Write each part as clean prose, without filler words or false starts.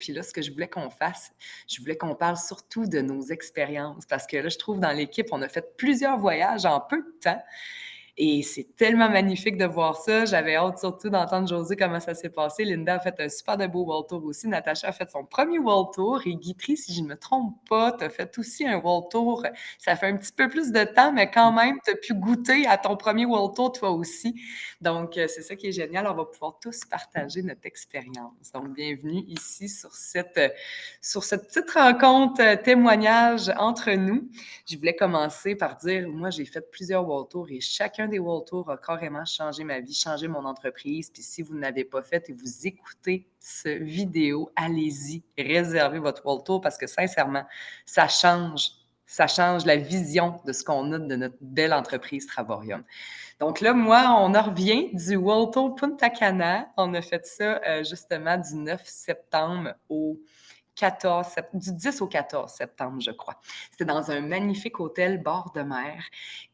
Puis là, ce que je voulais qu'on fasse, je voulais qu'on parle surtout de nos expériences parce que là, je trouve dans l'équipe, on a fait plusieurs voyages en peu de temps et c'est tellement magnifique de voir ça. J'avais hâte surtout d'entendre Josée comment ça s'est passé. Linda a fait un super de beau World Tour aussi. Natacha a fait son premier World Tour et Guitry, si je ne me trompe pas, tu as fait aussi un World Tour. Ça fait un petit peu plus de temps, mais quand même, tu as pu goûter à ton premier World Tour toi aussi. Donc, c'est ça qui est génial. On va pouvoir tous partager notre expérience. Donc, bienvenue ici sur cette petite rencontre témoignage entre nous. Je voulais commencer par dire, moi, j'ai fait plusieurs World Tours et chacun des World Tours a carrément changé ma vie, changé mon entreprise. Puis si vous ne l'avez pas fait et vous écoutez cette vidéo, allez-y, réservez votre World Tour parce que sincèrement, ça change. Ça change la vision de ce qu'on a de notre belle entreprise Travorium. Donc là, moi, on en revient du World Tour Punta Cana. On a fait ça justement du 9 septembre au 14, du 10 au 14 septembre, je crois. C'était dans un magnifique hôtel bord de mer.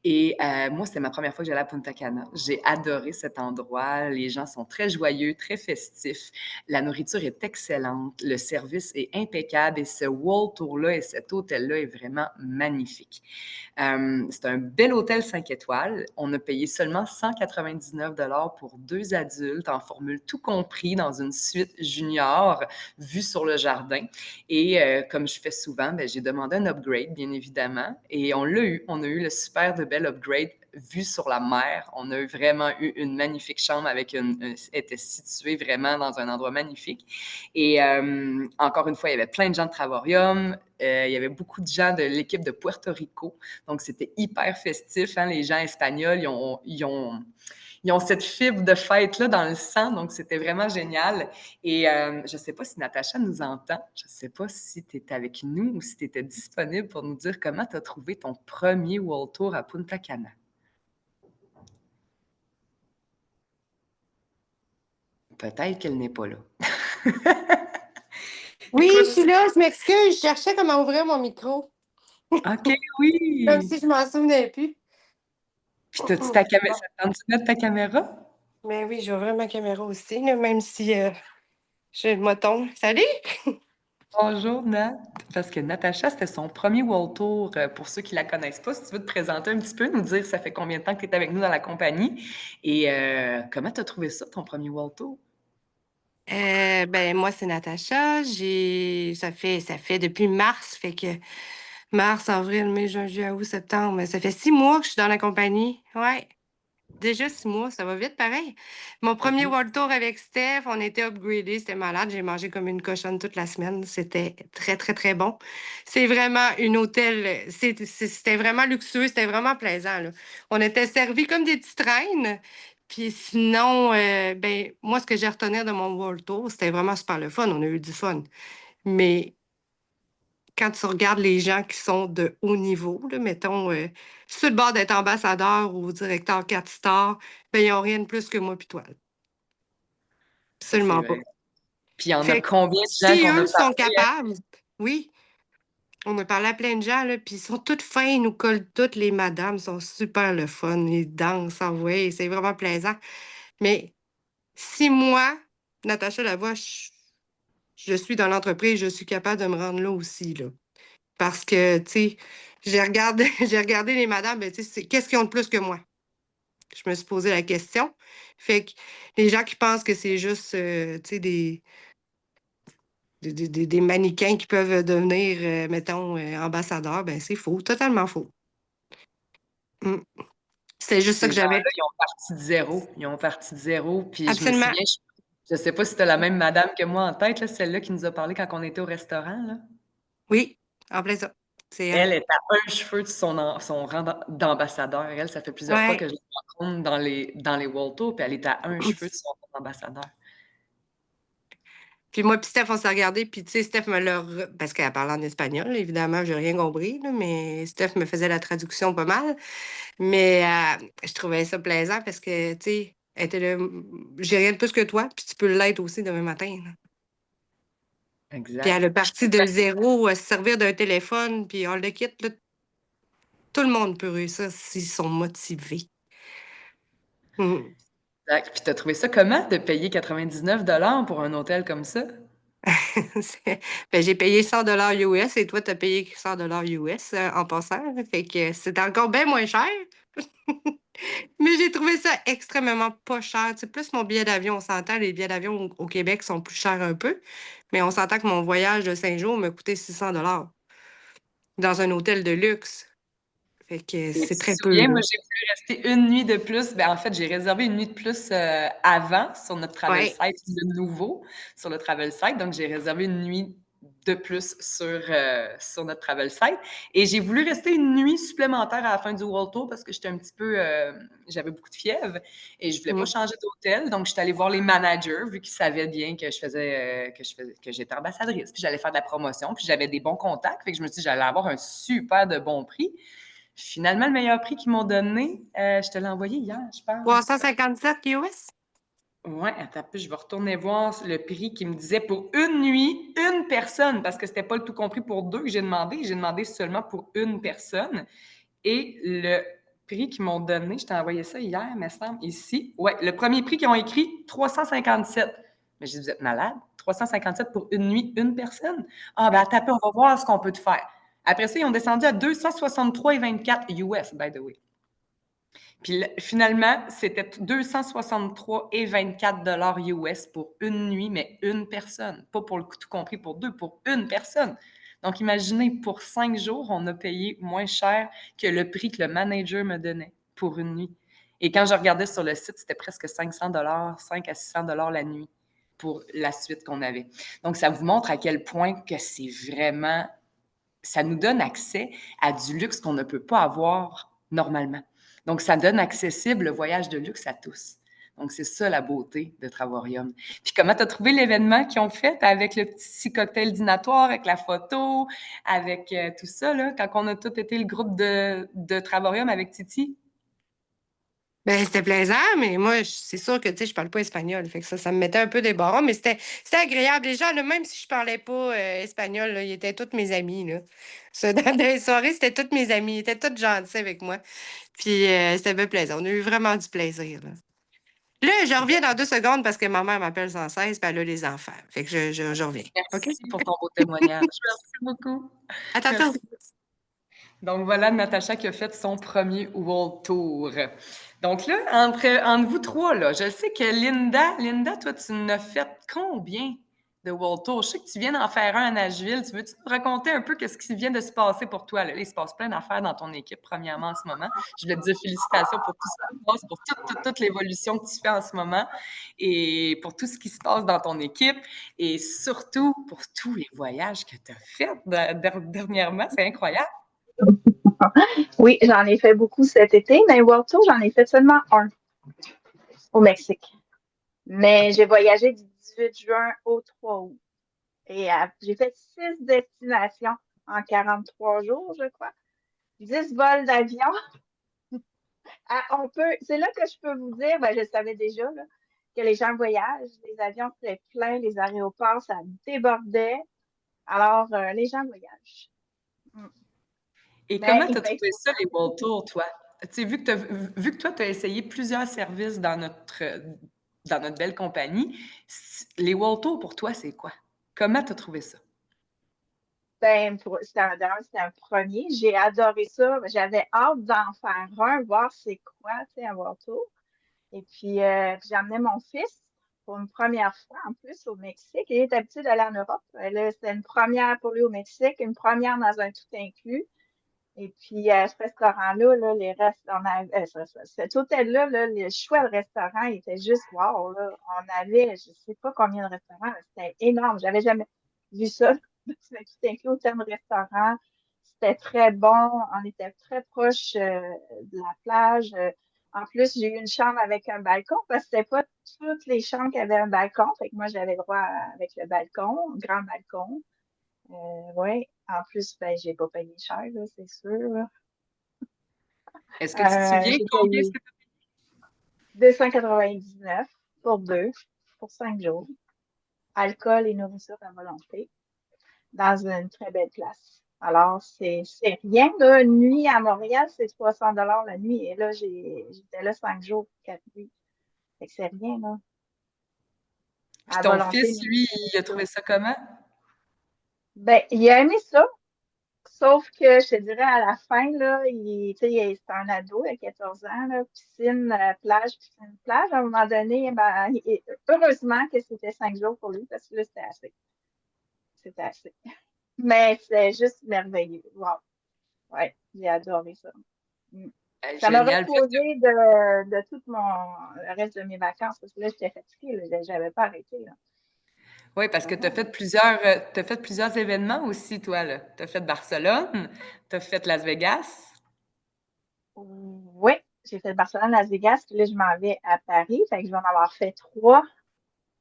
Et moi, c'était ma première fois que j'allais à Punta Cana. J'ai adoré cet endroit. Les gens sont très joyeux, très festifs. La nourriture est excellente. Le service est impeccable. Et ce World Tour-là et cet hôtel-là est vraiment magnifique. C'est un bel hôtel 5 étoiles. On a payé seulement 199 pour 2 adultes en formule tout compris dans une suite junior vue sur le jardin. Et comme je fais souvent, ben, j'ai demandé un upgrade, bien évidemment, et on l'a eu. On a eu le super de bel upgrade vue sur la mer. On a vraiment eu une magnifique chambre était située vraiment dans un endroit magnifique. Et encore une fois, il y avait plein de gens de Travorium. Il y avait beaucoup de gens de l'équipe de Puerto Rico. Donc, c'était hyper festif. Hein? Les gens espagnols, ils ont cette fibre de fête-là dans le sang, donc c'était vraiment génial. Et je ne sais pas si Natacha nous entend, je ne sais pas si tu es avec nous ou si tu étais disponible pour nous dire comment tu as trouvé ton premier World Tour à Punta Cana. Peut-être qu'elle n'est pas là. Oui, je suis là, je m'excuse, je cherchais comment ouvrir mon micro. OK, Comme oui. si je m'en souvenais plus. Puis t'as-tu ta caméra? Ça te tente de mettre ta caméra? Mais oui, j'ai ouvert ma caméra aussi, là, même si j'ai le moton. Salut! Bonjour, Nat. Parce que Natacha, c'était son premier World Tour. Pour ceux qui ne la connaissent pas, si tu veux te présenter un petit peu, nous dire ça fait combien de temps que tu es avec nous dans la compagnie et comment tu as trouvé ça, ton premier World Tour? Ben moi, c'est Natacha. Ça fait depuis mars, fait que mars, avril, mai, juin, juillet, août, septembre. Ça fait 6 mois que je suis dans la compagnie. Ouais. Déjà 6 mois, ça va vite pareil. Mon premier Oui, World Tour avec Steph, on était upgradés, c'était malade. J'ai mangé comme une cochonne toute la semaine. C'était très, très, très bon. C'est vraiment une hôtel. C'était vraiment luxueux, c'était vraiment plaisant, là. On était servis comme des petites reines. Puis sinon, ben, moi, ce que j'ai retenu de mon World Tour, c'était vraiment super le fun. On a eu du fun. Mais quand tu regardes les gens qui sont de haut niveau, là, mettons, sur le bord d'être ambassadeur ou directeur 4 stars, ben, ils n'ont rien de plus que moi puis toi. ça c'est Absolument pas. vrai. Puis il y en a Fait que combien de gens si qu'on a eux sont parlé? capables, oui, on a parlé à plein de gens, là, puis ils sont toutes fins, ils nous collent toutes, les madames sont super le fun, ils dansent, ah ouais, c'est vraiment plaisant. Mais si moi, Natacha Lavoie, je suis dans l'entreprise, je suis capable de me rendre là aussi, là. Parce que, tu sais, j'ai regardé, j'ai regardé les madames, ben, tu sais, qu'est-ce qu'ils ont de plus que moi? Je me suis posé la question. Fait que les gens qui pensent que c'est juste, tu sais, des mannequins qui peuvent devenir, mettons, ambassadeurs, ben c'est faux, totalement faux. Mm. C'est Puis juste ça ces que j'avais. gens-là, ils ont parti de zéro. Ils ont parti de zéro. Puis je me Absolument. souviens, je ne sais pas si tu as la même madame que moi en tête, là, celle-là qui nous a parlé quand on était au restaurant, là. Oui, en plein ça. C'est elle. Elle est à un cheveu de son rang d'ambassadeur. Elle, ça fait plusieurs fois Ouais. que je la rencontre dans les World Tours, puis elle est à un cheveu de son rang d'ambassadeur. Puis moi, puis Steph, on s'est regardé, puis tu sais, Steph me l'a... Parce qu'elle parlait en espagnol, là, évidemment, j'ai rien compris, là, mais Steph me faisait la traduction pas mal. Mais je trouvais ça plaisant parce que, tu sais, elle était là, j'ai rien de plus que toi, puis tu peux l'être aussi demain matin, là. Puis elle Exact. est partie de zéro, à se servir d'un téléphone, puis on le quitte, là. Tout le monde peut réussir s'ils sont motivés. Mhm. Exact. Puis tu as trouvé ça comment de payer 99 pour un hôtel comme ça? Ben, j'ai payé 100 $ US et toi, tu as payé 100 $ US en passant. Fait que c'est encore bien moins cher. Mais j'ai trouvé ça extrêmement pas cher. C'est plus mon billet d'avion. On s'entend, les billets d'avion au Québec sont plus chers un peu. Mais on s'entend que mon voyage de 5 jours m'a coûté 600 $ dans un hôtel de luxe. Fait que Et tu c'est te très peu, souviens, là. moi, j'ai voulu rester une nuit de plus. Ben, en fait, j'ai réservé une nuit de plus avant sur notre travel Ouais. site, de nouveau sur le travel site. Donc, j'ai réservé une nuit de plus sur notre travel site. Et j'ai voulu rester une nuit supplémentaire à la fin du World Tour parce que j'étais un petit peu, j'avais beaucoup de fièvre et je voulais pas Mm. changer d'hôtel. Donc, j'étais allée voir les managers vu qu'ils savaient bien que que j'étais ambassadrice, puis j'allais faire de la promotion, puis j'avais des bons contacts. Fait que je me suis dit, j'allais avoir un super de bon prix. Finalement, le meilleur prix qu'ils m'ont donné, je te l'ai envoyé hier, je pense. 357 US? Ouais, attends un peu, je vais retourner voir le prix qu'ils me disaient pour une nuit, une personne, parce que c'était pas le tout compris pour deux que j'ai demandé. J'ai demandé seulement pour une personne. Et le prix qu'ils m'ont donné, je t'ai envoyé ça hier, me semble, ici. Ouais, le premier prix qu'ils ont écrit, 357. Mais je dis, vous êtes malade? 357 pour une nuit, une personne? Ah, ben, attends un peu, on va voir ce qu'on peut te faire. Après ça, ils ont descendu à 263,24 US, by the way. Puis finalement, c'était 263,24 US pour une nuit, mais une personne. Pas pour le tout compris pour deux, pour une personne. Donc, imaginez, pour 5 jours, on a payé moins cher que le prix que le manager me donnait pour une nuit. Et quand je regardais sur le site, c'était presque 500 5 à 600 la nuit pour la suite qu'on avait. Donc, ça vous montre à quel point que c'est vraiment, ça nous donne accès à du luxe qu'on ne peut pas avoir normalement. Donc, ça donne accessible le voyage de luxe à tous. Donc, c'est ça la beauté de Travorium. Puis, comment tu as trouvé l'événement qu'ils ont fait avec le petit cocktail dînatoire, avec la photo, avec tout ça, là, quand on a tous été le groupe de Travorium avec Titi? Ben, c'était plaisant, mais moi, c'est sûr que, tu sais, je parle pas espagnol. Fait que ça me mettait un peu débarras, mais c'était agréable. Les gens, là, même si je parlais pas espagnol, là, ils étaient tous mes amis, là. Ça, dans les soirées, c'était tous mes amis. Ils étaient tous gentils avec moi. Puis, c'était bien plaisant. On a eu vraiment du plaisir, là. Là, je reviens dans 2 secondes parce que ma mère m'appelle sans cesse, puis elle a les enfants. Fait que je reviens. OK? Merci pour ton beau témoignage. Merci beaucoup. À tantôt. Merci. Donc voilà Natacha qui a fait son premier World Tour. Donc là, entre vous trois, là, je sais que Linda, toi, tu n'as fait combien de World Tour? Je sais que tu viens d'en faire un à Nashville. Tu veux-tu nous raconter un peu ce qui vient de se passer pour toi? Là? Il se passe plein d'affaires dans ton équipe, premièrement, en ce moment. Je voulais te dire félicitations pour tout ce qui se passe, pour toute l'évolution que tu fais en ce moment et pour tout ce qui se passe dans ton équipe et surtout pour tous les voyages que tu as faits dernièrement. C'est incroyable. Oui, j'en ai fait beaucoup cet été, mais World Tour, j'en ai fait seulement un au Mexique. Mais j'ai voyagé du 18 juin au 3 août. Et j'ai fait 6 destinations en 43 jours, je crois. 10 vols d'avion. C'est là que je peux vous dire, ben, je savais déjà là, que les gens voyagent, les avions étaient pleins, les aéroports, ça débordait. Alors, les gens voyagent. Mm. Et Mais comment tu il as fait trouvé ça, les World Tours, toi? Tu sais, vu que toi, tu as essayé plusieurs services dans notre belle compagnie, les World Tours, pour toi, c'est quoi? Comment tu as trouvé ça? ben, d'ailleurs, c'était un premier. J'ai adoré ça. J'avais hâte d'en faire un, voir c'est quoi, tu sais, un World Tour. Et puis j'ai emmené mon fils pour une première fois en plus au Mexique. Il est habitué d'aller en Europe. Là, c'était une première pour lui au Mexique, une première dans un tout inclus. Et puis, ce restaurant-là, là, les restaurants, cet hôtel-là, là, le choix de restaurant, il était juste wow, là. On avait, je sais pas combien de restaurants, c'était énorme. J'avais jamais vu ça. C'était tout inclus au terme restaurant. C'était très bon. On était très proche de la plage. En plus, j'ai eu une chambre avec un balcon parce que c'était pas toutes les chambres qui avaient un balcon. Fait que moi, j'avais droit avec le balcon, un grand balcon. Oui. En plus, ben, j'ai pas payé cher, là, c'est sûr, là. Est-ce que tu te souviens J'ai combien payé 299 pour deux, pour 5 jours. Alcool et nourriture à volonté, dans une très belle place. Alors, c'est rien, là. Une nuit à Montréal, c'est 300 la nuit. Et là, j'étais là 5 jours, 4 nuits. Fait que c'est rien, là. Puis à ton volonté, fils, mais lui, c'est il a ça. trouvé ça comment? Ben, il a aimé ça, sauf que je te dirais à la fin, là, tu sais, c'est un ado, il a 14 ans, là, piscine, plage, piscine, plage. À un moment donné, ben, heureusement que c'était 5 jours pour lui, parce que là, c'était assez. C'était assez. Mais c'est juste merveilleux. Wow. Ouais, j'ai adoré ça. Mm. Ça m'a Génial. Puis reposé de tout le reste de mes vacances, parce que là, j'étais fatiguée, là, j'avais pas arrêté, là. oui, parce que tu as Vraiment. fait t'as fait plusieurs événements aussi, toi, là. Tu as fait Barcelone, tu as fait Las Vegas. Oui, j'ai fait Barcelone, Las Vegas, puis là, je m'en vais à Paris. Fait que je vais en avoir fait 3.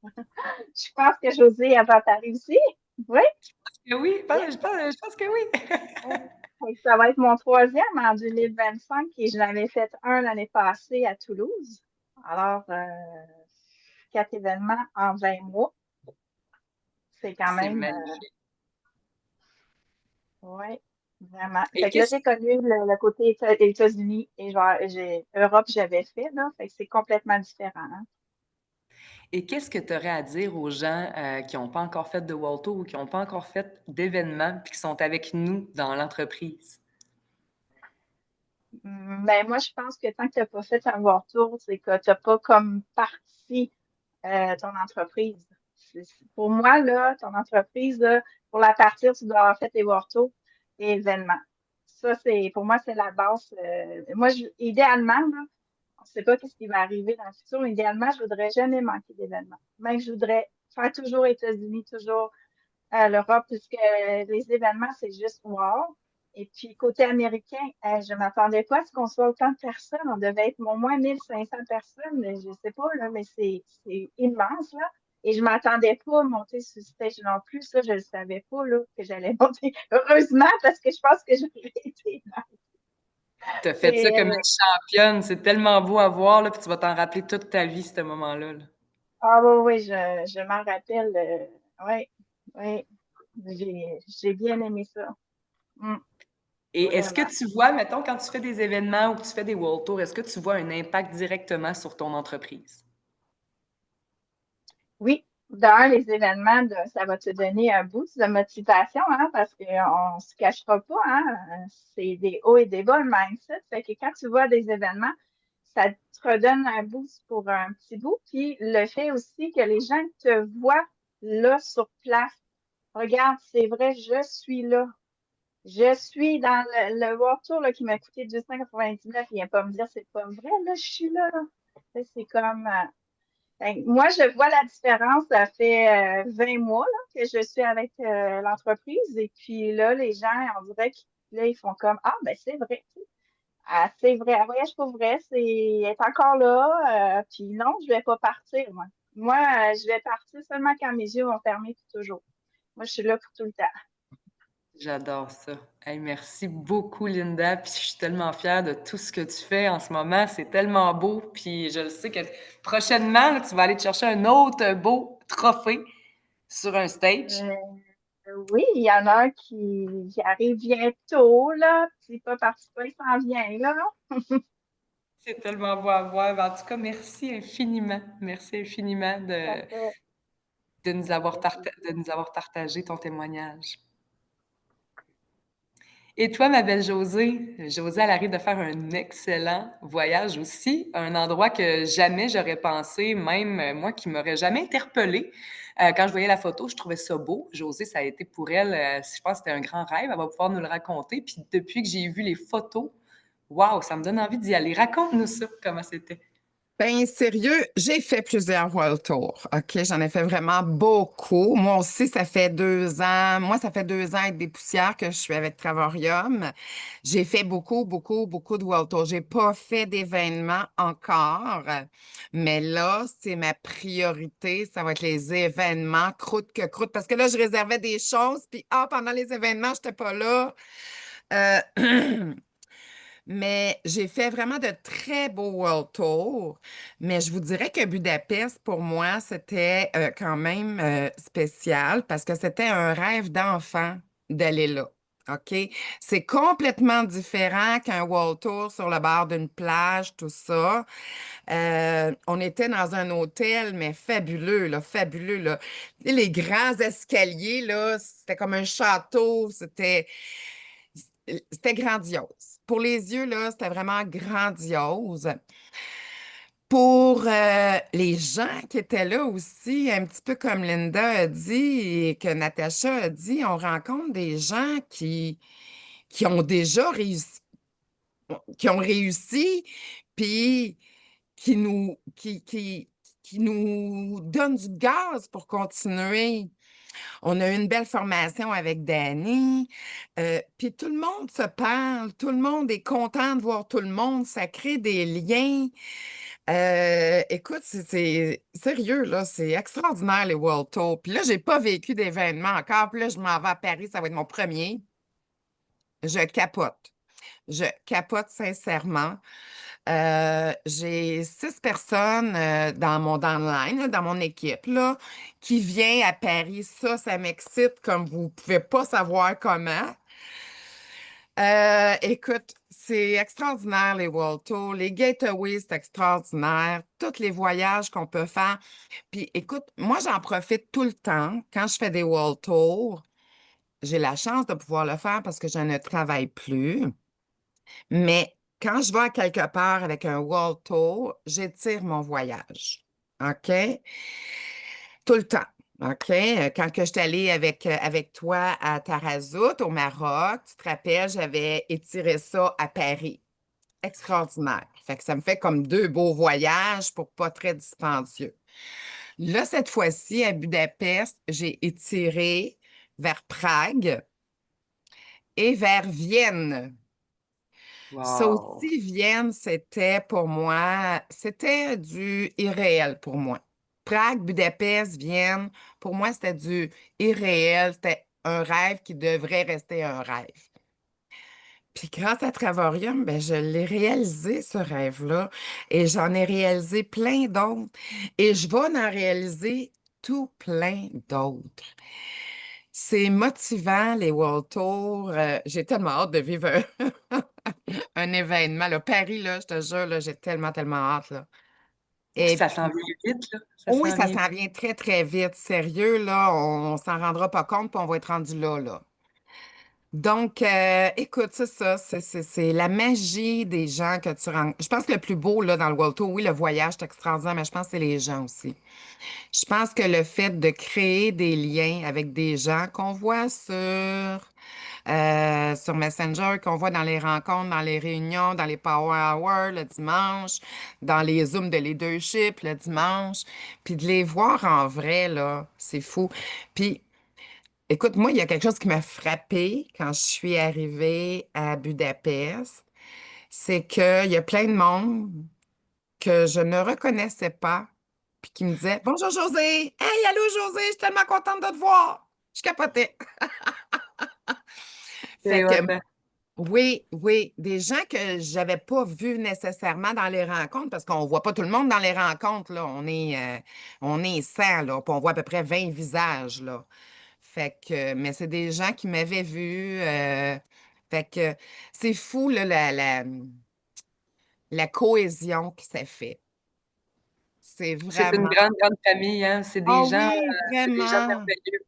Je pense que José avait à Paris aussi. Oui. Oui, je pense que oui. Fait que ça va être mon 3e en 2025 et je l'avais fait un l'année passée à Toulouse. Alors, 4 événements en 20 mois. C'est quand C'est même, magnifique. oui, vraiment. Et Fait que là, qu'est-ce j'ai connu le côté États-Unis et Europe, j'avais fait, là. Fait que c'est complètement différent, hein. et qu'est-ce que tu aurais à dire aux gens qui n'ont pas encore fait de World Tour ou qui n'ont pas encore fait d'événements puis qui sont avec nous dans l'entreprise? Ben, moi, je pense que tant que tu n'as pas fait un World Tour, c'est que tu n'as pas comme partie ton entreprise. Pour moi, là, ton entreprise, là, pour la partir, tu dois avoir fait tes World Tours et événements. Ça, pour moi, c'est la base. Moi, idéalement, là, on ne sait pas ce qui va arriver dans le futur. Idéalement, je ne voudrais jamais manquer d'événements. Même je voudrais faire toujours États-Unis, toujours l'Europe, puisque les événements, c'est juste wow. Et puis, côté américain, je ne m'attendais pas à ce qu'on soit autant de personnes. On devait être au moins 1500 personnes. Je ne sais pas, là, mais c'est immense, là. Et je ne m'attendais pas à monter sur le stage non plus. Ça, je ne le savais pas, là, que j'allais monter. Heureusement, parce que je pense que j'aurais été. Tu as fait ça C'est, comme une championne. C'est tellement beau à voir, là, puis tu vas t'en rappeler toute ta vie, ce moment-là, là. ah oui, oui, je m'en rappelle. Oui, oui. J'ai bien aimé ça. Mm, Et est-ce que vraiment. tu vois, mettons, quand tu fais des événements ou que tu fais des World Tours, est-ce que tu vois un impact directement sur ton entreprise? Oui, d'un, les événements, ça va te donner un boost de motivation, hein, parce qu'on ne se cachera pas, hein, c'est des hauts et des bas, le mindset. Fait que quand tu vois des événements, ça te redonne un boost pour un petit bout. Puis le fait aussi que les gens te voient là sur place. Regarde, c'est vrai, je suis là. Je suis dans le World Tour là, qui m'a coûté 299. Il vient pas me dire c'est pas vrai, là, je suis là. C'est comme. Moi, je vois la différence. Ça fait 20 mois là, que je suis avec l'entreprise. Et puis là, les gens, on dirait qu'ils là, ils font comme ah, ben c'est vrai. Tu sais. Ah, c'est vrai. Un voyage pour vrai, elle est encore là. Puis non, je vais pas partir, moi. Moi, je vais partir seulement quand mes yeux vont fermer pour toujours. Moi, je suis là pour tout le temps. J'adore ça. Hey, merci beaucoup, Linda. Puis je suis tellement fière de tout ce que tu fais en ce moment. C'est tellement beau. Puis je le sais que prochainement, là, tu vas aller te chercher un autre beau trophée sur un stage. Euh, oui, il y en a un qui arrive bientôt, là. Petit pas par petit pas, il s'en vient, là. C'est tellement beau à voir. En tout cas, merci infiniment. Merci infiniment Ça fait de nous avoir partagé ton témoignage. Et toi, ma belle Josée? Josée, elle arrive de faire un excellent voyage aussi, un endroit que jamais j'aurais pensé, même moi qui m'aurais jamais interpellée. Quand je voyais la photo, je trouvais ça beau. Josée, ça a été pour elle, je pense que c'était un grand rêve. Elle va pouvoir nous le raconter. Puis depuis que j'ai vu les photos, waouh, ça me donne envie d'y aller. Raconte-nous ça, comment c'était. Ben sérieux, j'ai fait plusieurs World Tours. OK, j'en ai fait vraiment beaucoup. Moi aussi, ça fait 2 ans. Moi, ça fait 2 ans et des poussières que je suis avec Travorium. J'ai fait beaucoup, beaucoup, beaucoup de World Tours. J'ai pas fait d'événements encore, mais là, c'est ma priorité. Ça va être les événements, croûte que croûte. Parce que là, je réservais des choses, puis pendant les événements, j'étais pas là. Euh, Mais j'ai fait vraiment de très beaux World Tours. Mais je vous dirais que Budapest, pour moi, c'était quand même spécial parce que c'était un rêve d'enfant d'aller là. OK? C'est complètement différent qu'un World Tour sur le bord d'une plage, tout ça. On était dans un hôtel, mais fabuleux, là, fabuleux, là. Tu sais, les grands escaliers, là, c'était comme un château, c'était grandiose. Pour les yeux, là, c'était vraiment grandiose. Pour les gens qui étaient là aussi, un petit peu comme Linda a dit et que Natacha a dit, on rencontre des gens qui ont déjà réussi, qui ont réussi, puis qui nous donnent du gaz pour continuer. On a eu une belle formation avec Dani, puis tout le monde se parle, tout le monde est content de voir tout le monde, ça crée des liens. Écoute, c'est sérieux, là, c'est extraordinaire les World Tours. Puis là, j'ai pas vécu d'événement encore, puis là, je m'en vais à Paris, ça va être mon premier. Je capote. Je capote sincèrement. J'ai 6 personnes dans mon downline, là, dans mon équipe, là, qui vient à Paris. Ça m'excite comme vous ne pouvez pas savoir comment. Écoute, c'est extraordinaire les World Tours. Les Gateways, c'est extraordinaire. Tous les voyages qu'on peut faire. Puis écoute, moi, j'en profite tout le temps quand je fais des World Tours. J'ai la chance de pouvoir le faire parce que je ne travaille plus. Mais quand je vais à quelque part avec un World Tour, j'étire mon voyage. OK? Tout le temps. OK? Quand que je suis allée avec toi à Tarazout, au Maroc, tu te rappelles, j'avais étiré ça à Paris. Extraordinaire. Fait que ça me fait comme 2 beaux voyages pour pas très dispendieux. Là, cette fois-ci, à Budapest, j'ai étiré vers Prague et vers Vienne. Ça Wow! aussi, Vienne, c'était pour moi, c'était du irréel pour moi. Prague, Budapest, Vienne, pour moi, c'était du irréel. C'était un rêve qui devrait rester un rêve. Puis grâce à Travorium, ben, je l'ai réalisé, ce rêve-là. Et j'en ai réalisé plein d'autres. Et je vais en réaliser tout plein d'autres. C'est motivant, les World Tours. J'ai tellement hâte de vivre un événement. Là. Paris, là, je te jure, là, j'ai tellement, tellement hâte. Là. Puis Et ça s'en puis, vient vite, là. Ça oui, s'en ça vient s'en vite. vient très, très vite. Sérieux, là, on s'en rendra pas compte, puis on va être rendu là, là. Donc, écoute, c'est ça, c'est la magie des gens que tu rencontres. Je pense que le plus beau, là, dans le World Tour, oui, le voyage, c'est extraordinaire, mais je pense que c'est les gens aussi. Je pense que le fait de créer des liens avec des gens qu'on voit sur Messenger, qu'on voit dans les rencontres, dans les réunions, dans les Power Hours le dimanche, dans les Zooms de leadership le dimanche, puis de les voir en vrai, là, c'est fou. Puis, écoute, moi, il y a quelque chose qui m'a frappée quand je suis arrivée à Budapest, c'est qu'il y a plein de monde que je ne reconnaissais pas, puis qui me disait Bonjour José! Hey, allô José, je suis tellement contente de te voir! Je capotais. Fait C'est que hot, hein? oui, oui, des gens que j'avais pas vus nécessairement dans les rencontres, parce qu'on voit pas tout le monde dans les rencontres, là. On est 100, là, puis on voit à peu près 20 visages, là. Fait que, mais c'est des gens qui m'avaient vu. Fait que c'est fou, là, la cohésion qui s'est fait. C'est C'est une vraiment. grande, grande famille, hein? Ah oui, C'est des gens vraiment. merveilleux.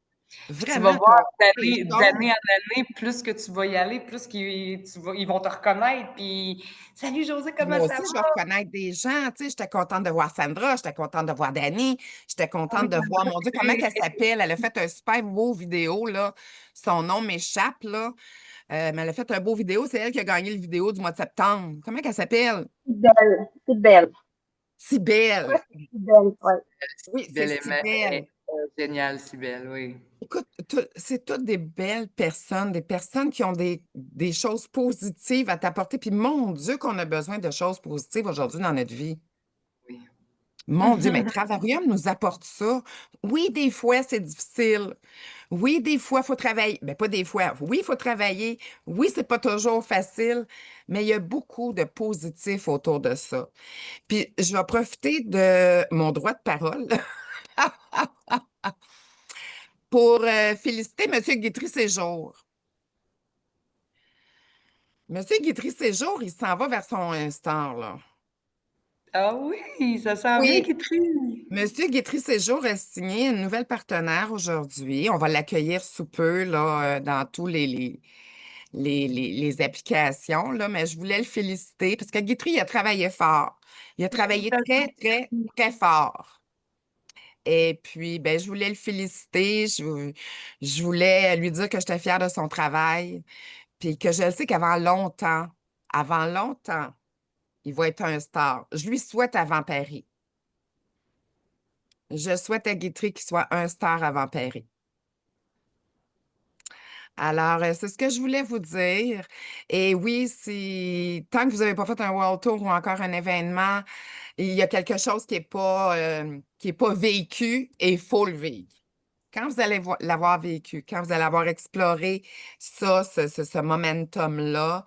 Puis tu vas Vraiment. Puis voir on fait des d'année choses. en année, plus que tu vas y aller, plus ils vont te reconnaître. Puis, salut José, Puis comment moi ça aussi, je vais va? reconnaître des gens. Tu sais, j'étais contente de voir Sandra, j'étais contente de voir Dani, j'étais Ah oui, contente de ça voir, va, mon Dieu, c'est comment vrai. elle s'appelle? Elle a fait un super beau vidéo, là. Son nom m'échappe, là. Mais elle a fait un beau vidéo. C'est elle qui a gagné le vidéo du mois de septembre. Comment elle s'appelle? Belle, c'est belle. Si Je crois belle. que c'est belle, ouais. Oui, c'est Cybèle si est belle. géniale, Cybèle, oui. Écoute, c'est toutes des belles personnes, des personnes qui ont des choses positives à t'apporter. Puis mon Dieu, qu'on a besoin de choses positives aujourd'hui dans notre vie. Oui. Mon Dieu, mais Travarium nous apporte ça. Oui, des fois, c'est difficile. Oui, des fois, il faut travailler. Mais pas des fois. Oui, il faut travailler. Oui, c'est pas toujours facile, mais il y a beaucoup de positifs autour de ça. Puis, je vais profiter de mon droit de parole pour féliciter M. Guitry Séjour. Monsieur Guitry Séjour, il s'en va vers son star, là. Ah oui, ça sent bien, Oui. Guitry. Monsieur Guitry Séjour a signé une nouvelle partenaire aujourd'hui. On va l'accueillir sous peu là, dans tous les applications, là, mais je voulais le féliciter parce que Guitry, il a travaillé fort. Il a travaillé très, Félicitations. très, très fort. Et puis, ben, je voulais le féliciter. Je voulais lui dire que j'étais fière de son travail. Puis que je le sais avant longtemps, il va être un star. Je lui souhaite avant Paris. Je souhaite à Guitry qu'il soit un star avant Paris. Alors, c'est ce que je voulais vous dire. Et oui, si tant que vous n'avez pas fait un World Tour ou encore un événement, il y a quelque chose qui est pas vécu et il faut le vivre. Quand vous allez l'avoir vécu, quand vous allez avoir exploré ça, ce momentum-là,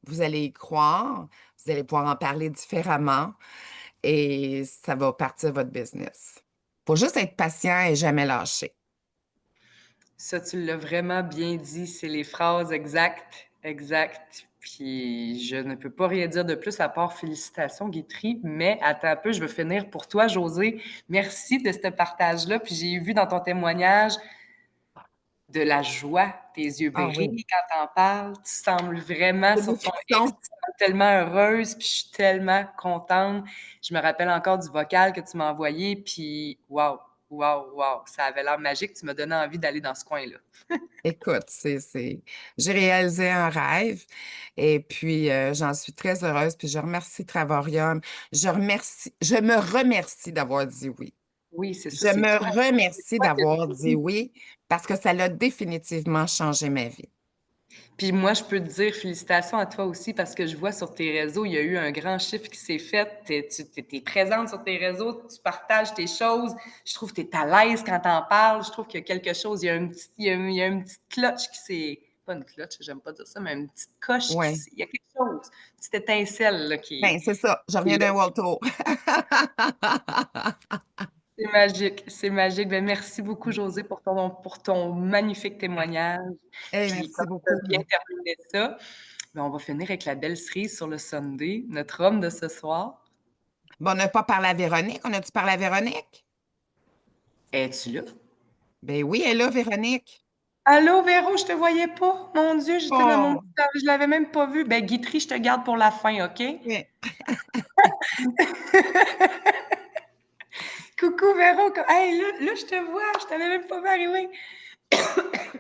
vous allez y croire, vous allez pouvoir en parler différemment et ça va partir votre business. Faut juste être patient et jamais lâcher. Ça, tu l'as vraiment bien dit. C'est les phrases exactes, exactes. Puis je ne peux pas rien dire de plus à part félicitations, Guitry. Mais attends un peu, je veux finir pour toi, José. Merci de ce partage-là. Puis j'ai vu dans ton témoignage de la joie, tes yeux Ah oui, brillent quand t'en parles. Tu sembles vraiment c'est des sur ton X, frissons. tu sembles tellement heureuse, puis je suis tellement contente. Je me rappelle encore du vocal que tu m'as envoyé, puis waouh, waouh, waouh, ça avait l'air magique. Tu m'as donné envie d'aller dans ce coin-là. Écoute, j'ai réalisé un rêve et puis j'en suis très heureuse. Puis je remercie Travorium. Je me remercie d'avoir dit oui. Oui, c'est ça, Je c'est me toi. C'est remercie toi qui as d'avoir dit dit oui. oui parce que ça l'a définitivement changé ma vie. Puis moi, je peux te dire félicitations à toi aussi parce que je vois sur tes réseaux, il y a eu un grand chiffre qui s'est fait. Tu es présente sur tes réseaux, tu partages tes choses. Je trouve que tu es à l'aise quand tu en parles. Je trouve qu'il y a quelque chose, il y a, il y a une petite cloche qui s'est... Pas une cloche, j'aime pas dire ça, mais une petite coche qui Oui. s'est... Il y a quelque chose, une petite étincelle là, Ben, c'est ça. Je qui est reviens là. d'un World Tour. C'est magique, c'est magique. Ben, merci beaucoup, José, pour ton magnifique témoignage. Eh, Puis, merci comme tu as beaucoup. bien terminé ça, ben, on va finir avec la belle cerise sur le Sunday, notre homme de ce soir. Bon, on n'a pas parlé à Véronique. On a-tu parlé à Véronique? Es-tu là? Ben oui, elle est là, Véronique. Allô, Véro, je te voyais pas. Mon Dieu, j'étais dans mon Oh, petit... Je l'avais même pas vu. Ben, Guitry, je te garde pour la fin, OK? oui. Coucou, Véro. Hey, là, je te vois. Je t'avais même pas vu arriver.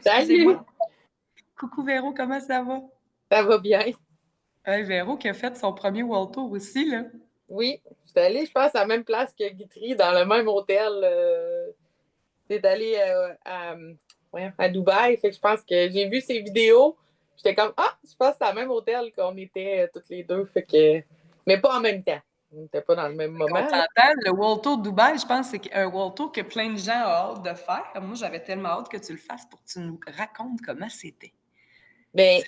Salut, Excusez-moi. Coucou, Véro, comment ça va? ça va bien? Hey, Véro qui a fait son premier World Tour aussi, là. Oui, je suis allée, je pense, à la même place que Guitry, dans le même hôtel. T'es allé ouais, à Dubaï, fait que je pense que j'ai vu ses vidéos. J'étais comme, ah, je pense que c'est à le même hôtel qu'on était toutes les deux, fait que... mais pas en même temps. On n'était pas dans le même On moment, là. s'entend, le World Tour de Dubaï, je pense que c'est un World Tour que plein de gens ont hâte de faire. Moi, j'avais tellement hâte que tu le fasses pour que tu nous racontes comment c'était. Ben,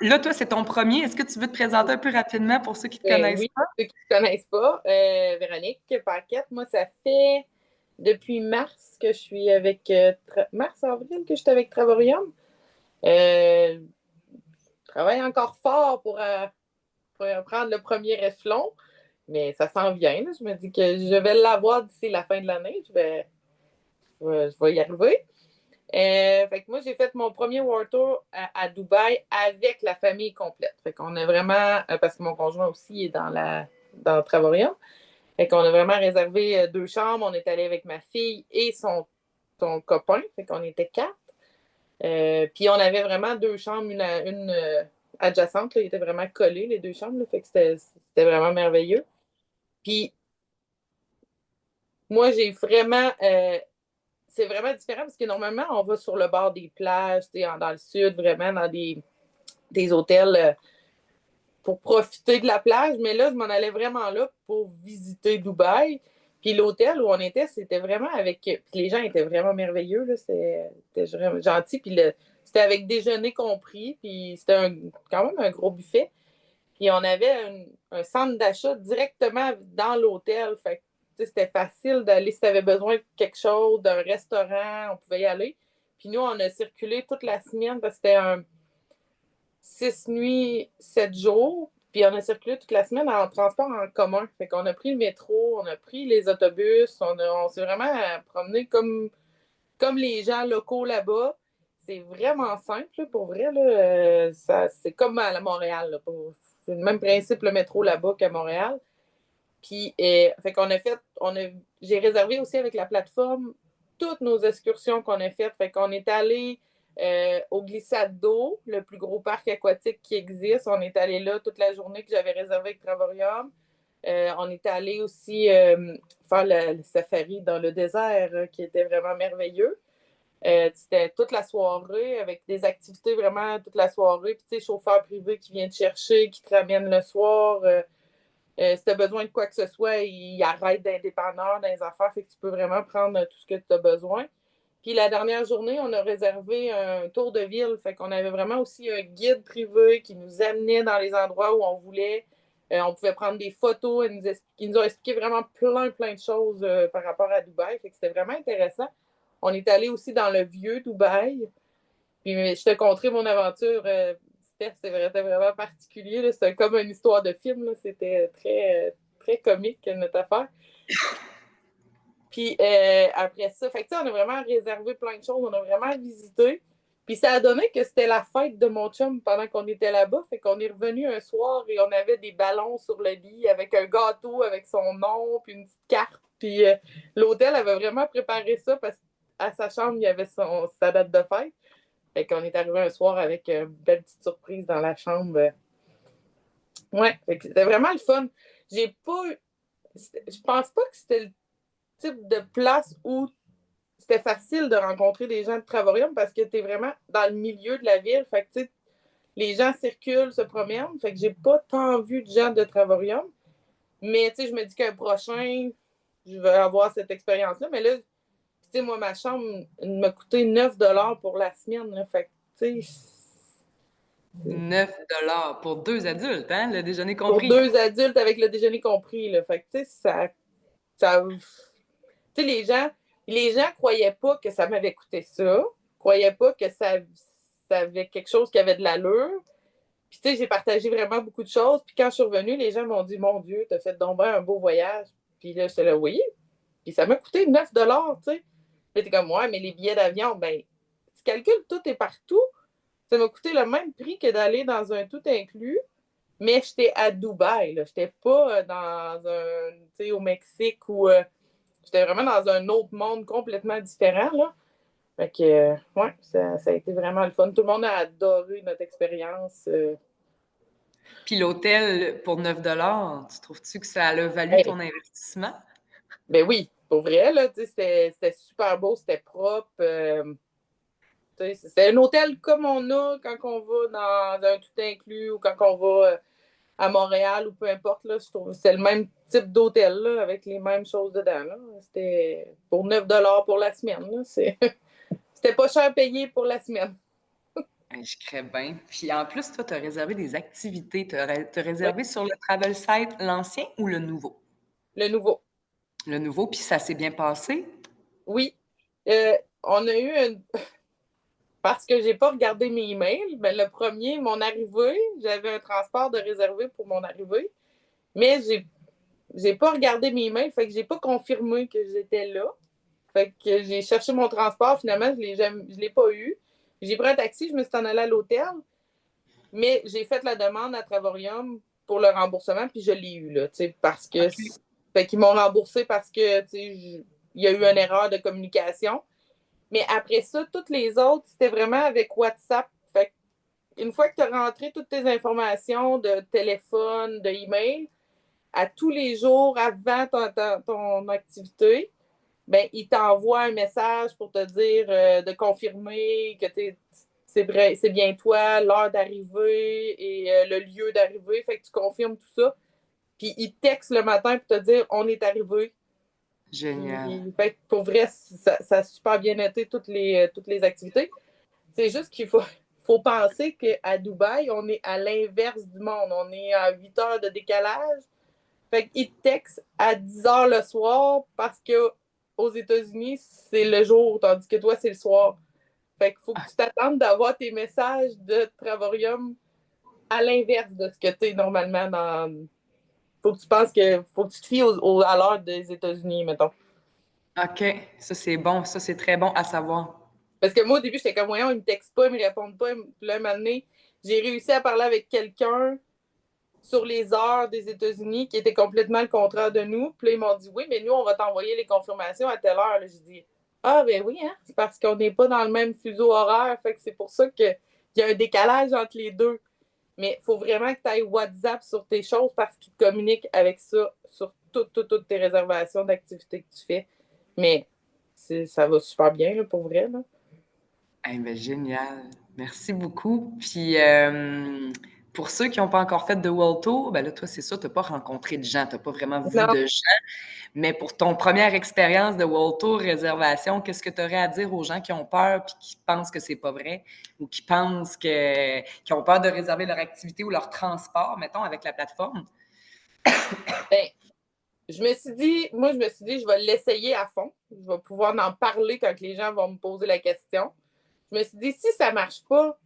Là, toi, c'est ton premier. Est-ce que tu veux te présenter un peu rapidement pour ceux qui ne te connaissent oui, pas? ceux qui ne connaissent pas, Véronique Paquette, moi, ça fait depuis mars que je suis avec... mars-avril que je suis avec Travorium. Je travaille encore fort pour prendre le premier échelon, mais ça s'en vient. Là. Je me dis que je vais l'avoir d'ici la fin de l'année. Je vais y arriver. Fait que moi, j'ai fait mon premier World Tour à Dubaï avec la famille complète. Fait qu'on a vraiment, parce que mon conjoint aussi est dans le Travarium, fait qu'on a vraiment réservé 2 chambres. On est allé avec ma fille et son copain. Fait qu'on était 4. Puis on avait vraiment 2 chambres, une adjacente. Là. Ils étaient vraiment collés, les 2 chambres. Là. Fait que c'était vraiment merveilleux. Puis moi, j'ai vraiment... c'est vraiment différent parce que normalement, on va sur le bord des plages, dans le sud, vraiment dans des hôtels pour profiter de la plage. Mais là, je m'en allais vraiment là pour visiter Dubaï. Puis l'hôtel où on était, c'était vraiment avec... Puis les gens étaient vraiment merveilleux. Là. C'était vraiment gentil. Puis c'était avec déjeuner compris. Puis c'était quand même un gros buffet. Puis on avait un centre d'achat directement dans l'hôtel. Fait que c'était facile d'aller si tu avais besoin de quelque chose, d'un restaurant, on pouvait y aller. Puis nous, on a circulé toute la semaine parce que 6 nuits, 7 jours. Puis on a circulé toute la semaine en transport en commun. Fait qu'on a pris le métro, on a pris les autobus, on s'est vraiment promené comme les gens locaux là-bas. C'est vraiment simple, là, pour vrai. Là, c'est comme à Montréal. Là, c'est le même principe, le métro là-bas qu'à Montréal. Puis, fait qu'on a fait, j'ai réservé aussi avec la plateforme toutes nos excursions qu'on a faites. Fait qu'on est allé au Glissade d'eau, le plus gros parc aquatique qui existe. On est allé là toute la journée que j'avais réservé avec Travorium. On est allé aussi faire le safari dans le désert, qui était vraiment merveilleux. C'était toute la soirée avec des activités vraiment toute la soirée. Puis, tu sais, chauffeur privé qui vient te chercher, qui te ramène le soir. Si tu as besoin de quoi que ce soit, il arrête d'indépendant dans les affaires. Fait que tu peux vraiment prendre tout ce que tu as besoin. Puis la dernière journée, on a réservé un tour de ville. Fait qu'on avait vraiment aussi un guide privé qui nous amenait dans les endroits où on voulait. On pouvait prendre des photos. Ils nous ont expliqué vraiment plein de choses par rapport à Dubaï. Fait que c'était vraiment intéressant. On est allé aussi dans le vieux Dubaï. Puis je te conterai mon aventure. C'était vraiment particulier. Là. C'était comme une histoire de film. Là. C'était très comique, notre affaire. Puis après ça, fait que, on a vraiment réservé plein de choses. On a vraiment visité. Puis ça a donné que c'était la fête de mon chum pendant qu'on était là-bas. Fait qu'on est revenu un soir et on avait des ballons sur le lit avec un gâteau avec son nom, puis une petite carte. Puis l'hôtel avait vraiment préparé ça parce qu'à sa chambre, il y avait sa date de fête. Fait qu'on est arrivé un soir avec une belle petite surprise dans la chambre. Ouais, fait que c'était vraiment le fun. Je pense pas que c'était le type de place où c'était facile de rencontrer des gens de Travorium parce que tu es vraiment dans le milieu de la ville. Fait que, tu sais, les gens circulent, se promènent. Fait que j'ai pas tant vu de gens de Travorium. Mais, tu sais, je me dis qu'un prochain, je vais avoir cette expérience-là. Mais là, tu sais, moi, ma chambre m'a coûté 9 pour la semaine. Là. Fait que, tu sais... 9 pour 2 adultes, hein? Le déjeuner Pour compris. 2 adultes avec le déjeuner compris. Là. Fait que, tu sais, ça... Tu sais, les gens croyaient pas que ça m'avait coûté ça. Croyaient pas que ça avait quelque chose qui avait de l'allure. Puis, tu sais, j'ai partagé vraiment beaucoup de choses. Puis, quand je suis revenue, les gens m'ont dit, mon Dieu, t'as fait donc bien un beau voyage. Puis là, j'étais là, oui. Puis, ça m'a coûté 9 tu sais. Puis, t'es comme, ouais, mais les billets d'avion, ben, tu calcules tout et partout. Ça m'a coûté le même prix que d'aller dans un tout inclus. Mais j'étais à Dubaï, là. J'étais pas dans un, tu sais, au Mexique ou j'étais vraiment dans un autre monde complètement différent, là. Fait que, ouais, ça a été vraiment le fun. Tout le monde a adoré notre expérience. Puis l'hôtel pour 9 tu trouves-tu que ça a valu ton investissement? Ben oui, pour vrai, là, tu sais, c'était super beau, c'était propre. C'est un hôtel comme on a quand on va dans un tout inclus ou quand on va à Montréal ou peu importe. Là, je trouve que c'est le même type d'hôtel là, avec les mêmes choses dedans. Là. C'était pour 9 pour la semaine. Là. C'était pas cher payé pour la semaine. Je crée bien. Puis en plus, toi, tu as réservé des activités. Tu as réservé Ouais. sur le travel site l'ancien ou le nouveau? Le nouveau. Le nouveau, puis ça s'est bien passé? Oui. On a eu une. Parce que j'ai pas regardé mes emails, ben, le premier, mon arrivée, j'avais un transport de réservé pour mon arrivée, mais j'ai pas regardé mes emails, fait que j'ai pas confirmé que j'étais là. Fait que j'ai cherché mon transport, finalement, je l'ai pas eu. J'ai pris un taxi, je me suis en allée à l'hôtel, mais j'ai fait la demande à Travorium pour le remboursement, puis je l'ai eu, là, parce que... Okay. Fait qu'ils m'ont remboursé parce que, il y a eu une erreur de communication. Mais après ça, toutes les autres, c'était vraiment avec WhatsApp. Fait une fois que tu as rentré toutes tes informations de téléphone, de email, à tous les jours avant ton activité, ben, il t'envoie un message pour te dire de confirmer que c'est bien toi, l'heure d'arrivée et le lieu d'arrivée. Fait que tu confirmes tout ça. Puis il texte le matin pour te dire on est arrivé. Génial. Fait que pour vrai, ça a super bien été toutes les activités. C'est juste qu'il faut penser qu'à Dubaï, on est à l'inverse du monde. On est à 8 heures de décalage. Fait qu'il texte à 10 heures le soir parce que aux États-Unis, c'est le jour, tandis que toi, c'est le soir. Fait qu'il faut que tu t'attendes d'avoir tes messages de Travorium à l'inverse de ce que tu es normalement dans. Faut que tu penses que faut que tu te fies à l'heure des États-Unis, mettons. OK, ça c'est bon, ça c'est très bon à savoir. Parce que moi, au début, j'étais comme, voyons, ils me textent pas, ils me répondent pas. Puis là, un moment donné, j'ai réussi à parler avec quelqu'un sur les heures des États-Unis qui était complètement le contraire de nous. Puis là, ils m'ont dit, oui, mais nous, on va t'envoyer les confirmations à telle heure. Là, j'ai dit, ah, ben oui, hein, c'est parce qu'on n'est pas dans le même fuseau horaire. Fait que c'est pour ça qu'il y a un décalage entre les deux. Mais il faut vraiment que tu ailles WhatsApp sur tes choses parce qu'ils te communiquent avec ça sur toutes tes réservations d'activités que tu fais. Mais ça va super bien, là, pour vrai. Là. Eh ben, génial. Merci beaucoup. Puis, pour ceux qui n'ont pas encore fait de World Tour, ben là, toi, c'est sûr, tu n'as pas rencontré de gens, tu n'as pas vraiment vu Non. de gens. Mais pour ton première expérience de World Tour réservation, qu'est-ce que tu aurais à dire aux gens qui ont peur puis qui pensent que c'est pas vrai ou qui pensent qui ont peur de réserver leur activité ou leur transport, mettons, avec la plateforme? Ben, je me suis dit, je vais l'essayer à fond. Je vais pouvoir en parler quand les gens vont me poser la question. Je me suis dit, si ça ne marche pas,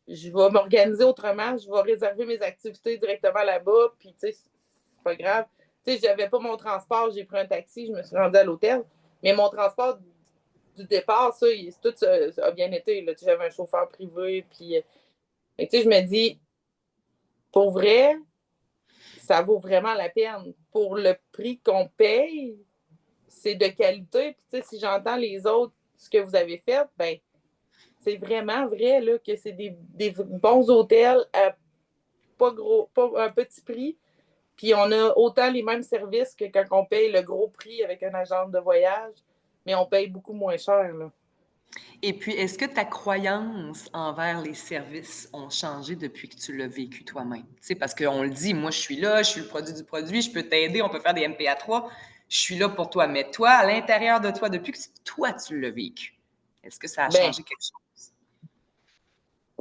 je vais m'organiser autrement. Je vais réserver mes activités directement là-bas. Puis, tu sais, c'est pas grave. Tu sais, j'avais pas mon transport. J'ai pris un taxi. Je me suis rendue à l'hôtel. Mais mon transport du départ, tout ça a bien été. Là. Tu sais, j'avais un chauffeur privé. Puis, tu sais, je me dis, pour vrai, ça vaut vraiment la peine. Pour le prix qu'on paye, c'est de qualité. Puis, tu sais, si j'entends les autres, ce que vous avez fait, ben, c'est vraiment vrai là, que c'est des bons hôtels à pas un petit prix. Puis on a autant les mêmes services que quand on paye le gros prix avec un agent de voyage, mais on paye beaucoup moins cher. Là. Et puis, est-ce que ta croyance envers les services ont changé depuis que tu l'as vécu toi-même? Tu sais, parce qu'on le dit, moi, je suis là, je suis le produit du produit, je peux t'aider, on peut faire des MPA3, je suis là pour toi. Mais toi, à l'intérieur de toi, depuis que toi, tu l'as vécu, est-ce que ça a Ben, changé quelque chose?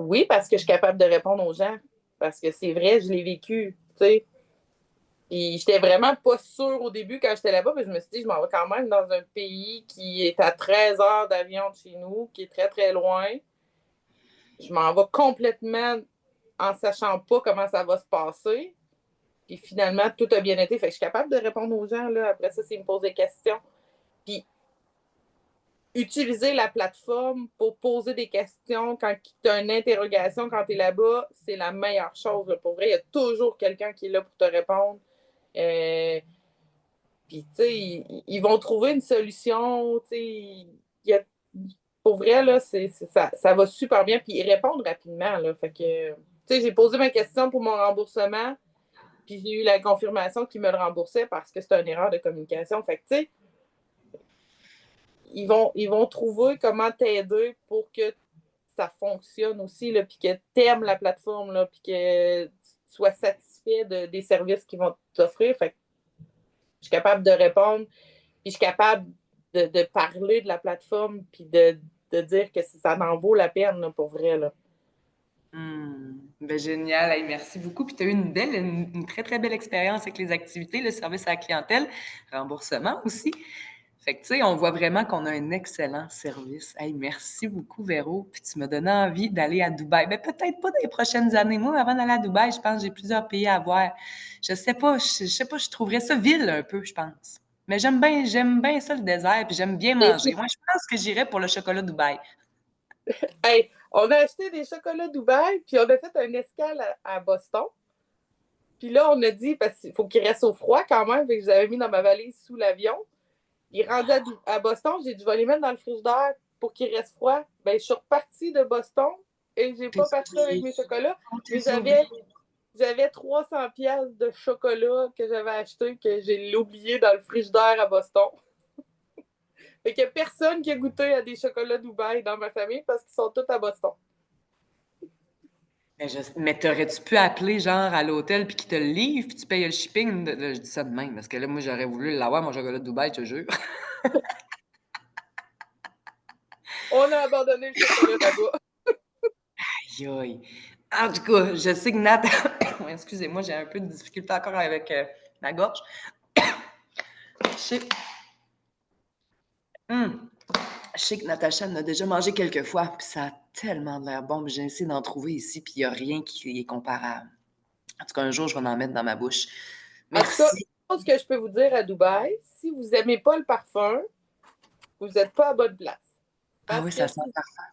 oui, parce que je suis capable de répondre aux gens. Parce que c'est vrai, je l'ai vécu. Tu sais. Puis j'étais vraiment pas sûre au début quand j'étais là-bas, mais je me suis dit, je m'en vais quand même dans un pays qui est à 13 heures d'avion de chez nous, qui est très, très loin. Je m'en vais complètement en sachant pas comment ça va se passer. Puis finalement, tout a bien été. Fait que je suis capable de répondre aux gens. Là. Après ça, s'ils me posent des questions. Puis utiliser la plateforme pour poser des questions quand tu as une interrogation quand tu es là-bas, c'est la meilleure chose. Là. Pour vrai, il y a toujours quelqu'un qui est là pour te répondre. Puis, tu sais, ils vont trouver une solution. Tu sais, pour vrai, là, ça va super bien. Puis, ils répondent rapidement. Là. Fait que, tu sais, j'ai posé ma question pour mon remboursement. Puis, j'ai eu la confirmation qu'ils me le remboursaient parce que c'était une erreur de communication. Fait que, tu sais, ils vont trouver comment t'aider pour que ça fonctionne aussi, là, puis que tu aimes la plateforme, là, puis que tu sois satisfait des services qu'ils vont t'offrir. Fait que je suis capable de répondre, puis je suis capable de parler de la plateforme, puis de dire que ça en vaut la peine, là, pour vrai. Là. Ben génial, hey, merci beaucoup. Puis tu as eu une très, très belle expérience avec les activités, le service à la clientèle, remboursement aussi. Fait que, tu sais, on voit vraiment qu'on a un excellent service. Hey, merci beaucoup, Véro. Puis tu m'as donné envie d'aller à Dubaï. Ben, peut-être pas dans les prochaines années. Moi, avant d'aller à Dubaï, je pense que j'ai plusieurs pays à voir. Je sais pas, je trouverais ça ville un peu, je pense. Mais j'aime bien ça, le désert, puis j'aime bien manger. Moi, je pense que j'irais pour le chocolat Dubaï. Hey, on a acheté des chocolats Dubaï, puis on a fait un escale à Boston. Puis là, on a dit, parce qu'il faut qu'il reste au froid quand même, fait que je les avais mis dans ma valise sous l'avion. Il est rendu à Boston, j'ai dit, je vais les mettre dans le frigidaire pour qu'il reste froid. Ben, je suis repartie de Boston et j'ai pas parti avec mes chocolats. Mais j'avais 300 pièces de chocolat que j'avais acheté que j'ai oublié dans le frigidaire à Boston. Fait qu'il n'y a personne qui a goûté à des chocolats Dubaï dans ma famille parce qu'ils sont tous à Boston. Mais t'aurais-tu pu appeler genre à l'hôtel puis qu'ils te le livrent puis tu payes le shipping? Là, je dis ça de même parce que là, moi, j'aurais voulu l'avoir, mon chocolat de Dubaï, je te jure. On a abandonné le chocolat là-bas. Aïe, aïe. En tout cas, je sais que Nat... Excusez-moi, j'ai un peu de difficulté encore avec ma gorge. Je sais... Je sais que Natacha en a déjà mangé quelques fois, puis ça a tellement de l'air bon. J'ai essayé d'en trouver ici, puis il n'y a rien qui est comparable. En tout cas, un jour, je vais en mettre dans ma bouche. En tout cas, Merci. une chose que je peux vous dire à Dubaï, si vous n'aimez pas le parfum, vous n'êtes pas à bonne place. Ah Parce oui, que ça sent parfait.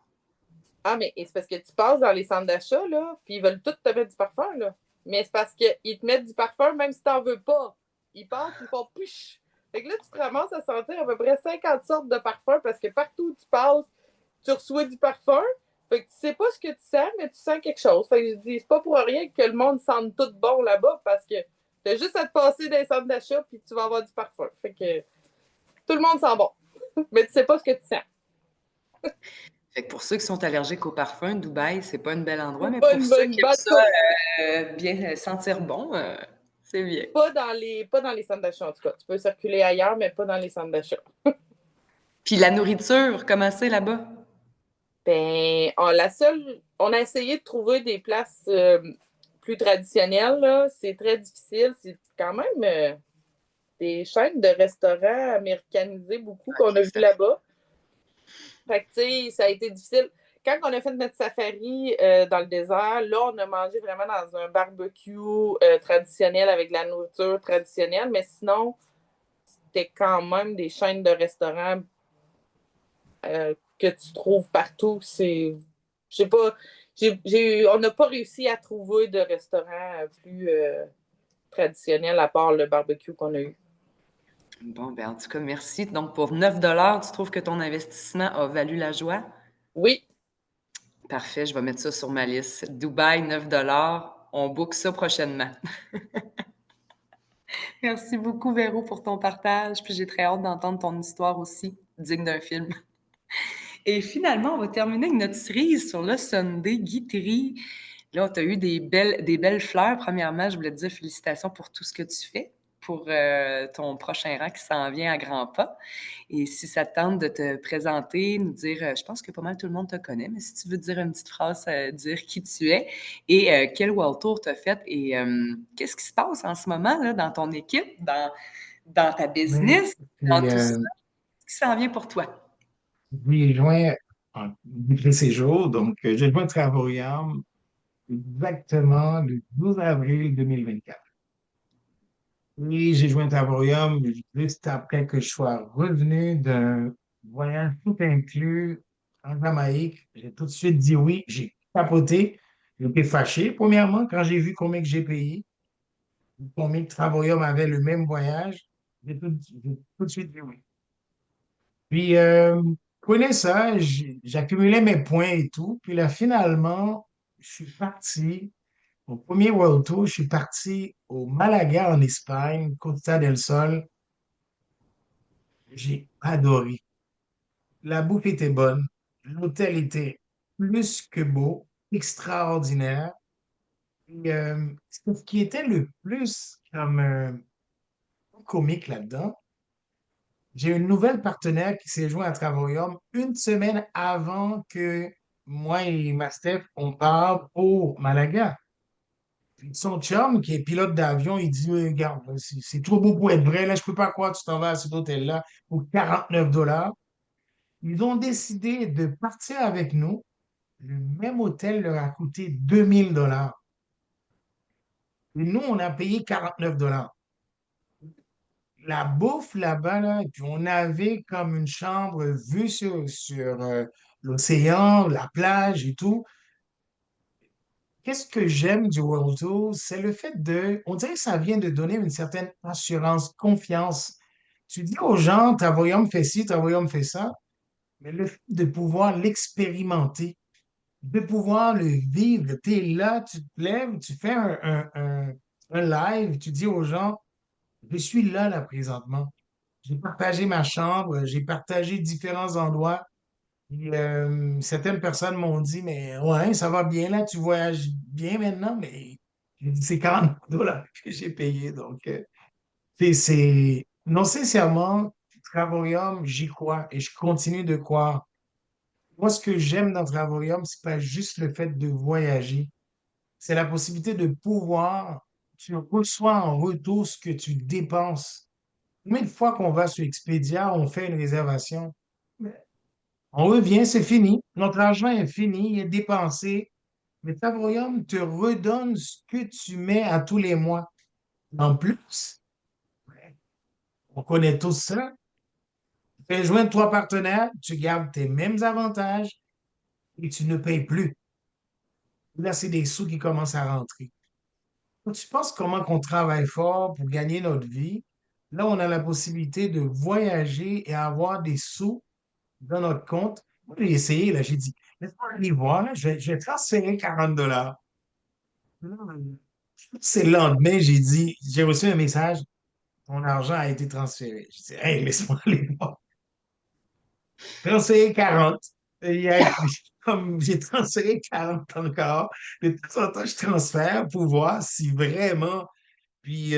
Ah, mais c'est parce que tu passes dans les centres d'achat, là, puis ils veulent tous te mettre du parfum, là. Mais c'est parce qu'ils te mettent du parfum même si tu n'en veux pas. Ils passent, ils font push. Fait que là, tu te ramasses à sentir à peu près 50 sortes de parfums parce que partout où tu passes, tu reçois du parfum. Fait que tu sais pas ce que tu sens, mais tu sens quelque chose. Fait que je dis, c'est pas pour rien que le monde sente tout bon là-bas parce que t'as juste à te passer dans les centres d'achat puis tu vas avoir du parfum. Fait que tout le monde sent bon. Mais tu sais pas ce que tu sens. Fait que pour ceux qui sont allergiques au parfum, Dubaï, c'est pas un bel endroit, mais Pas pour une ceux bonne qui aiment batte. ça bien sentir bon, c'est bien. Pas dans les centres d'achat, en tout cas. Tu peux circuler ailleurs, mais pas dans les centres d'achat. Puis la nourriture, comment c'est là-bas? Ben, on a essayé de trouver des places plus traditionnelles, là. C'est très difficile. C'est quand même des chaînes de restaurants américanisés beaucoup qu'on a vu là-bas. Fait que, tu sais, ça a été difficile. Quand on a fait notre safari dans le désert, là, on a mangé vraiment dans un barbecue traditionnel avec de la nourriture traditionnelle, mais sinon, c'était quand même des chaînes de restaurants que tu trouves partout. Je sais pas, on n'a pas réussi à trouver de restaurant plus traditionnel à part le barbecue qu'on a eu. Bon, ben en tout cas, merci. Donc, pour 9 tu trouves que ton investissement a valu la joie? Oui, Parfait, je vais mettre ça sur ma liste. Dubaï, 9 on book ça prochainement. Merci beaucoup, Véro, pour ton partage. Puis j'ai très hâte d'entendre ton histoire aussi, digne d'un film. Et finalement, on va terminer avec notre cerise sur le Sunday Guiterie. Là, tu as eu des belles fleurs. Premièrement, je voulais te dire félicitations pour tout ce que tu fais pour ton prochain rang qui s'en vient à grands pas. Et si ça te tente de te présenter, nous dire, je pense que pas mal tout le monde te connaît, mais si tu veux dire une petite phrase, dire qui tu es et quel World Tour tu as fait et qu'est-ce qui se passe en ce moment là, dans ton équipe, dans ta Oui, business, dans puis tout ça, qui s'en vient pour toi? j'ai joint en de séjour, donc j'ai joint Travaurium exactement le 12 avril 2024. Et j'ai joint Travaurium juste après que je sois revenu d'un voyage tout inclus en Jamaïque. J'ai tout de suite dit oui, j'ai capoté. J'étais fâché, premièrement, quand j'ai vu combien que j'ai payé, combien que Travaurium avait le même voyage. J'ai tout de suite dit oui. Puis, je connais ça, j'accumulais mes points et tout. Puis là, finalement, je suis parti au premier World Tour, je suis parti au Malaga en Espagne, Costa del Sol. J'ai adoré. La bouffe était bonne, l'hôtel était plus que beau, extraordinaire. Et, ce qui était le plus comme comique là-dedans, j'ai une nouvelle partenaire qui s'est joint à Travaurium une semaine avant que moi et ma Steph, on part au Malaga. Puis son chum, qui est pilote d'avion, il dit, regarde, là, c'est trop beau pour être vrai, là, je peux pas croire que tu t'en vas à cet hôtel-là pour 49 $. Ils ont décidé de partir avec nous. Le même hôtel leur a coûté 2000 $. Et nous, on a payé 49 $. La bouffe là-bas, là, et puis on avait comme une chambre vue sur l'océan, la plage et tout. Qu'est-ce que j'aime du World Tour? C'est le fait on dirait que ça vient de donner une certaine assurance, confiance. Tu dis aux gens, Travaillum fait ci, Travaillum fait ça, mais le fait de pouvoir l'expérimenter, de pouvoir le vivre, tu es là, tu te lèves, tu fais un live, tu dis aux gens, je suis là, là, présentement. J'ai partagé ma chambre, j'ai partagé différents endroits. Puis, certaines personnes m'ont dit, mais ouais, ça va bien là, tu voyages bien maintenant, mais j'ai dit, c'est 40 $ que j'ai payé. Donc, non, sincèrement, Travaurium, j'y crois et je continue de croire. Moi, ce que j'aime dans Travaurium, c'est pas juste le fait de voyager, c'est la possibilité de pouvoir, tu reçois en retour ce que tu dépenses. Combien de fois qu'on va sur Expedia, on fait une réservation? On revient, c'est fini. Notre argent est fini, il est dépensé. Mais Tavroyum te redonne ce que tu mets à tous les mois. En plus, on connaît tous ça. Tu fais joindre trois partenaires, tu gardes tes mêmes avantages et tu ne payes plus. Là, c'est des sous qui commencent à rentrer. Quand tu penses comment qu'on travaille fort pour gagner notre vie, là, on a la possibilité de voyager et avoir des sous dans notre compte. Moi, j'ai essayé, là, j'ai dit, laisse-moi aller voir, là, je vais transférer 40 $. C'est le lendemain, j'ai dit, j'ai reçu un message, ton argent a été transféré. J'ai dit, hey, laisse-moi aller voir. Transféré 40. Comme j'ai transféré 40 encore, de temps en temps, je transfère pour voir si vraiment. Puis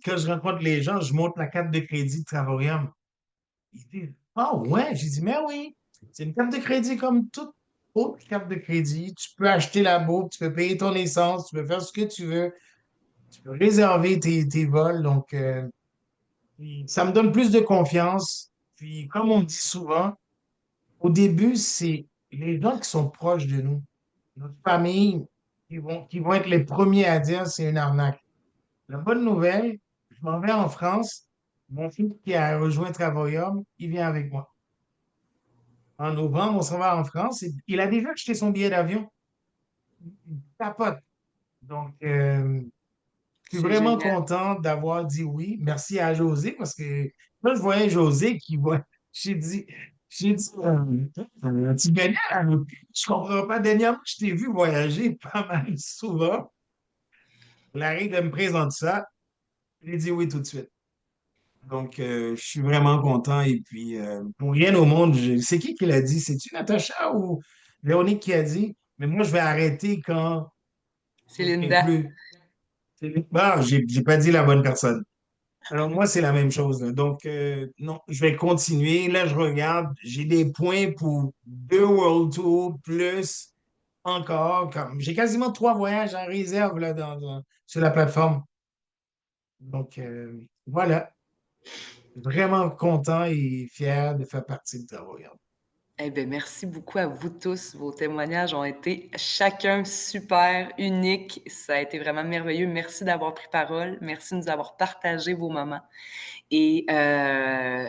quand je rencontre les gens, je montre la carte de crédit de Travarium. Ils disent, ah ouais, j'ai dit, mais oui, c'est une carte de crédit comme toute autre carte de crédit. Tu peux acheter la bouffe, tu peux payer ton essence, tu peux faire ce que tu veux, tu peux réserver tes vols. Donc, puis ça me donne plus de confiance. Puis, comme on dit souvent, au début, c'est les gens qui sont proches de nous, notre famille, qui vont être les premiers à dire c'est une arnaque. La bonne nouvelle, je m'en vais en France. Mon fils qui a rejoint Travaillum, il vient avec moi. En novembre, on s'en va en France. Et il a déjà acheté son billet d'avion. Il tapote. Donc, je suis C'est vraiment génial. content d'avoir dit oui. Merci à José parce que quand je voyais José qui voit, j'ai dit, tu connais, je comprends pas. Dernièrement, je t'ai vu voyager pas mal souvent. La règle me présente ça. J'ai dit oui tout de suite. Donc, je suis vraiment content. Et puis, pour rien au monde, c'est qui l'a dit? C'est-tu Natacha ou Véronique qui a dit? Mais moi, je vais arrêter quand C'est je ne serai Linda. plus. Bon, j'ai pas dit la bonne personne. Alors, moi, c'est la même chose, là. Donc, non, je vais continuer. Là, je regarde, j'ai des points pour 2 World Tours, plus encore. J'ai quasiment 3 voyages en réserve là, sur la plateforme. Donc, voilà. Vraiment content et fier de faire partie de Travail. Eh bien, merci beaucoup à vous tous. Vos témoignages ont été chacun super, uniques. Ça a été vraiment merveilleux. Merci d'avoir pris parole. Merci de nous avoir partagé vos moments. Et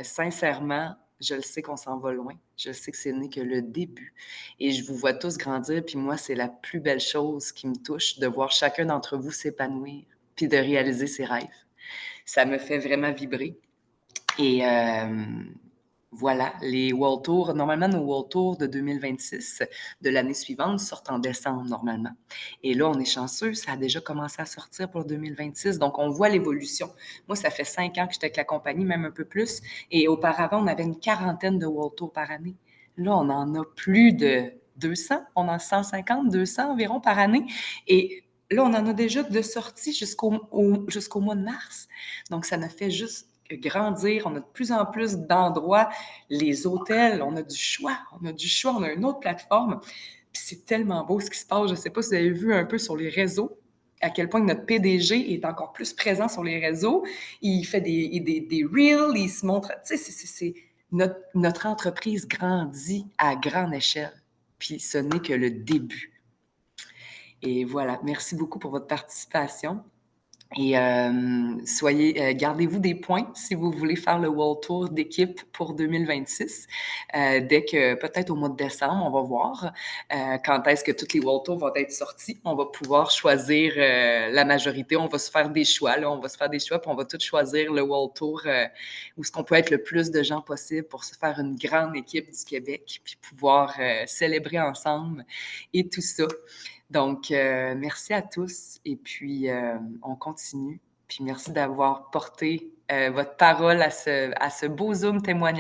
sincèrement, je le sais qu'on s'en va loin. Je sais que ce n'est que le début. Et je vous vois tous grandir. Puis moi, c'est la plus belle chose qui me touche, de voir chacun d'entre vous s'épanouir, puis de réaliser ses rêves. Ça me fait vraiment vibrer. Et voilà, les World Tours, normalement, nos World Tours de 2026, de l'année suivante, sortent en décembre, normalement. Et là, on est chanceux, ça a déjà commencé à sortir pour 2026, donc on voit l'évolution. Moi, ça fait 5 ans que j'étais avec la compagnie, même un peu plus, et auparavant, on avait une quarantaine de World Tours par année. Là, on en a plus de 200, on en a 150, 200 environ par année, et là, on en a déjà de sorties jusqu'au mois de mars. Donc, ça ne fait juste grandir, on a de plus en plus d'endroits, les hôtels, on a du choix, on a une autre plateforme. Puis c'est tellement beau ce qui se passe. Je ne sais pas si vous avez vu un peu sur les réseaux à quel point notre PDG est encore plus présent sur les réseaux. Il fait des reels, il se montre. Tu sais, notre entreprise grandit à grande échelle. Puis ce n'est que le début. Et voilà, merci beaucoup pour votre participation. Et gardez-vous des points si vous voulez faire le World Tour d'équipe pour 2026. Dès que, peut-être au mois de décembre, on va voir quand est-ce que toutes les World Tours vont être sortis. On va pouvoir choisir la majorité. On va se faire des choix, là. On va se faire des choix, puis on va tous choisir le World Tour où ce qu'on peut être le plus de gens possible pour se faire une grande équipe du Québec, puis pouvoir célébrer ensemble et tout ça. Donc, merci à tous et puis on continue. Puis merci d'avoir porté votre parole à ce beau Zoom témoignage.